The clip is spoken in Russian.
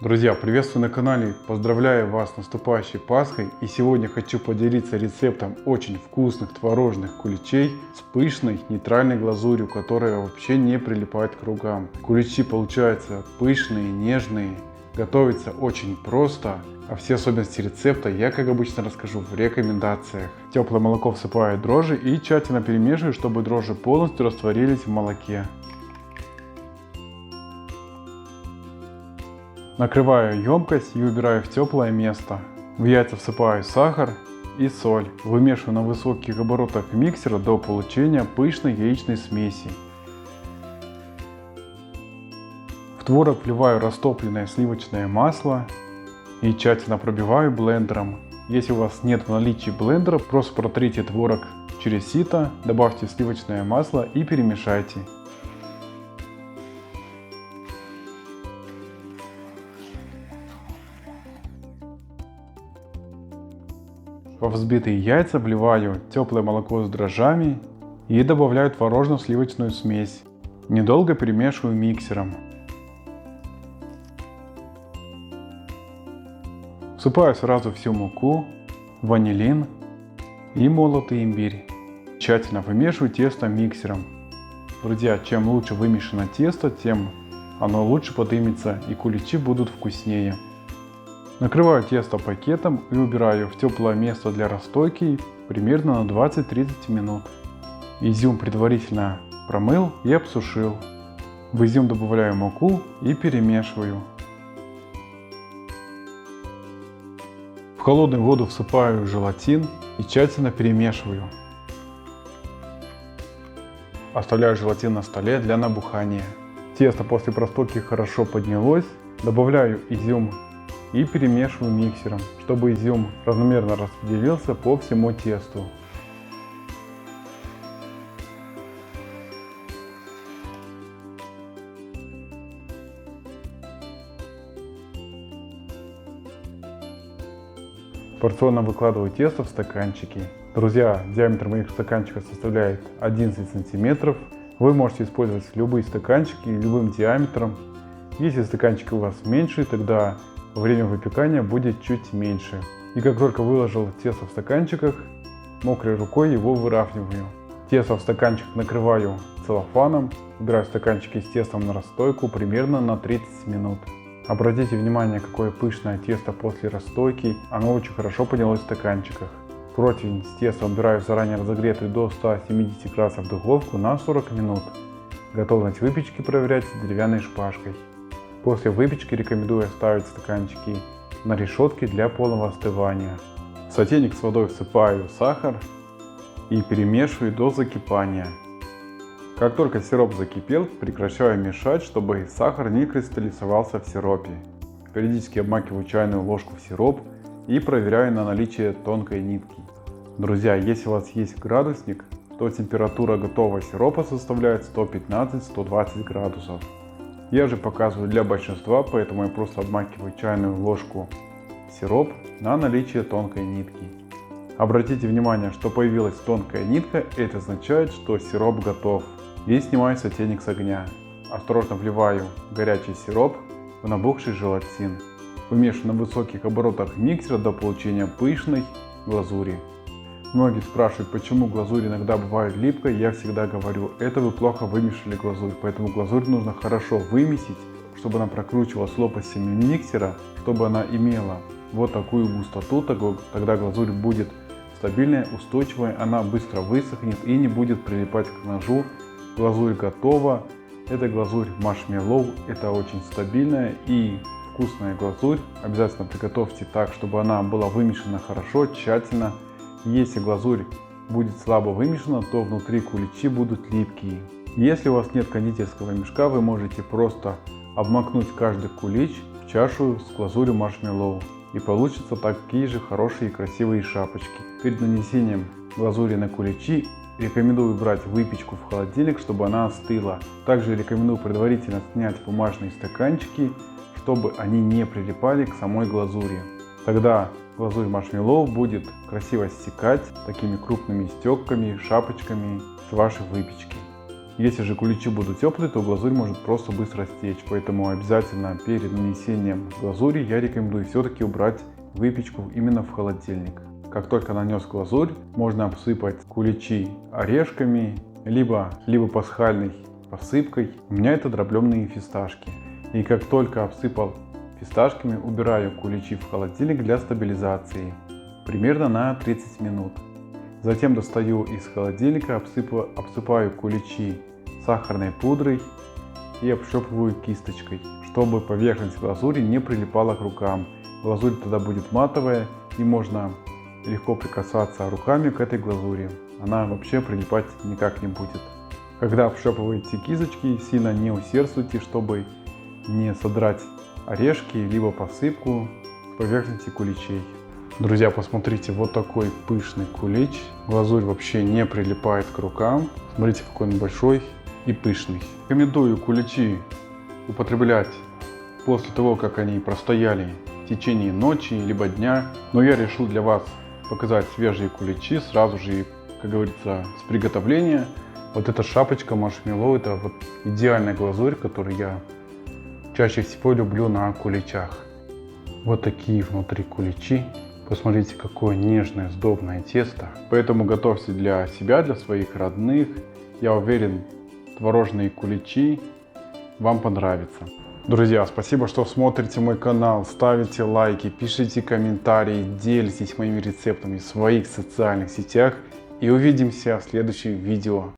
Друзья, приветствую на канале, поздравляю вас с наступающей Пасхой, и сегодня хочу поделиться рецептом очень вкусных творожных куличей с пышной нейтральной глазурью, которая вообще не прилипает к рукам. Куличи получаются пышные, нежные, готовятся очень просто, а все особенности рецепта я, как обычно, расскажу в рекомендациях. В теплое молоко всыпаю дрожжи и тщательно перемешиваю, чтобы дрожжи полностью растворились в молоке. Накрываю емкость и убираю в теплое место. В яйца всыпаю сахар и соль. Вымешиваю на высоких оборотах миксера до получения пышной яичной смеси. В творог вливаю растопленное сливочное масло и тщательно пробиваю блендером. Если у вас нет в наличии блендера, просто протрите творог через сито, добавьте сливочное масло и перемешайте. Во взбитые яйца вливаю теплое молоко с дрожжами и добавляю творожно-сливочную смесь. Недолго перемешиваю миксером. Всыпаю сразу всю муку, ванилин и молотый имбирь. Тщательно вымешиваю тесто миксером. Друзья, чем лучше вымешано тесто, тем оно лучше поднимется и куличи будут вкуснее. Накрываю тесто пакетом и убираю в теплое место для расстойки примерно на 20-30 минут. Изюм предварительно промыл и обсушил. В изюм добавляю муку и перемешиваю. В холодную воду всыпаю желатин и тщательно перемешиваю. Оставляю желатин на столе для набухания. Тесто после простойки хорошо поднялось. Добавляю изюм и перемешиваю миксером, чтобы изюм равномерно распределился по всему тесту. Порционно выкладываю тесто в стаканчики. Друзья, диаметр моих стаканчиков составляет 11 сантиметров. Вы можете использовать любые стаканчики любым диаметром. Если стаканчики у вас меньше, тогда время выпекания будет чуть меньше. И как только выложил тесто в стаканчиках, мокрой рукой его выравниваю. Тесто в стаканчик накрываю целлофаном, убираю стаканчики с тестом на расстойку примерно на 30 минут. Обратите внимание, какое пышное тесто после расстойки, оно очень хорошо поднялось в стаканчиках. Противень с тестом убираю в заранее разогретую до 170 градусов духовку на 40 минут. Готовность выпечки проверять деревянной шпажкой. После выпечки рекомендую оставить стаканчики на решетке для полного остывания. В сотейник с водой всыпаю сахар и перемешиваю до закипания. Как только сироп закипел, прекращаю мешать, чтобы сахар не кристаллизовался в сиропе. Периодически обмакиваю чайную ложку в сироп и проверяю на наличие тонкой нитки. Друзья, если у вас есть градусник, то температура готового сиропа составляет 115-120 градусов. Я же показываю для большинства, поэтому я просто обмакиваю чайную ложку в сироп на наличие тонкой нитки. Обратите внимание, что появилась тонкая нитка, это означает, что сироп готов. И снимаю сотейник с огня. Осторожно вливаю горячий сироп в набухший желатин. Вымешиваю на высоких оборотах миксера до получения пышной глазури. Многие спрашивают, почему глазурь иногда бывает липкой. Я всегда говорю, это вы плохо вымешали глазурь, поэтому глазурь нужно хорошо вымесить, чтобы она прокручивалась лопастями миксера, чтобы она имела вот такую густоту, тогда глазурь будет стабильная, устойчивая, она быстро высохнет и не будет прилипать к ножу. Глазурь готова. Это глазурь маршмеллоу, это очень стабильная и вкусная глазурь. Обязательно приготовьте так, чтобы она была вымешана хорошо, тщательно. Если глазурь будет слабо вымешана, то внутри куличи будут липкие. Если у вас нет кондитерского мешка, вы можете просто обмакнуть каждый кулич в чашу с глазурью маршмеллоу. И получатся такие же хорошие и красивые шапочки. Перед нанесением глазури на куличи рекомендую брать выпечку в холодильник, чтобы она остыла. Также рекомендую предварительно снять бумажные стаканчики, чтобы они не прилипали к самой глазури. Тогда глазурь маршмеллоу будет красиво стекать такими крупными стеками, шапочками с вашей выпечки. Если же куличи будут теплые, то глазурь может просто быстро стечь, поэтому обязательно перед нанесением глазури я рекомендую все-таки убрать выпечку именно в холодильник. Как только нанес глазурь, можно обсыпать куличи орешками, либо пасхальной посыпкой. У меня это дробленые фисташки. И как только обсыпал фисташками, убираю куличи в холодильник для стабилизации, примерно на 30 минут. Затем достаю из холодильника, обсыпаю куличи сахарной пудрой и общипываю кисточкой, чтобы поверхность глазури не прилипала к рукам. Глазурь тогда будет матовая и можно легко прикасаться руками к этой глазури. Она вообще прилипать никак не будет. Когда общипываете кисточки, сильно не усердствуйте, чтобы не содрать орешки либо посыпку с поверхности куличей. Друзья, посмотрите, вот такой пышный кулич. Глазурь вообще не прилипает к рукам. Смотрите, какой он большой и пышный. Рекомендую куличи употреблять после того, как они простояли в течение ночи либо дня. Но я решил для вас показать свежие куличи сразу же, как говорится, с приготовления. Вот эта шапочка маршмеллоу, это вот идеальная глазурь, которую я чаще всего люблю на куличах. Вот такие внутри куличи. Посмотрите, какое нежное сдобное тесто. Поэтому готовьте для себя, для своих родных. Я уверен, творожные куличи вам понравятся. Друзья, спасибо, что смотрите мой канал, ставите лайки, пишите комментарии, делитесь моими рецептами в своих социальных сетях. И увидимся в следующем видео.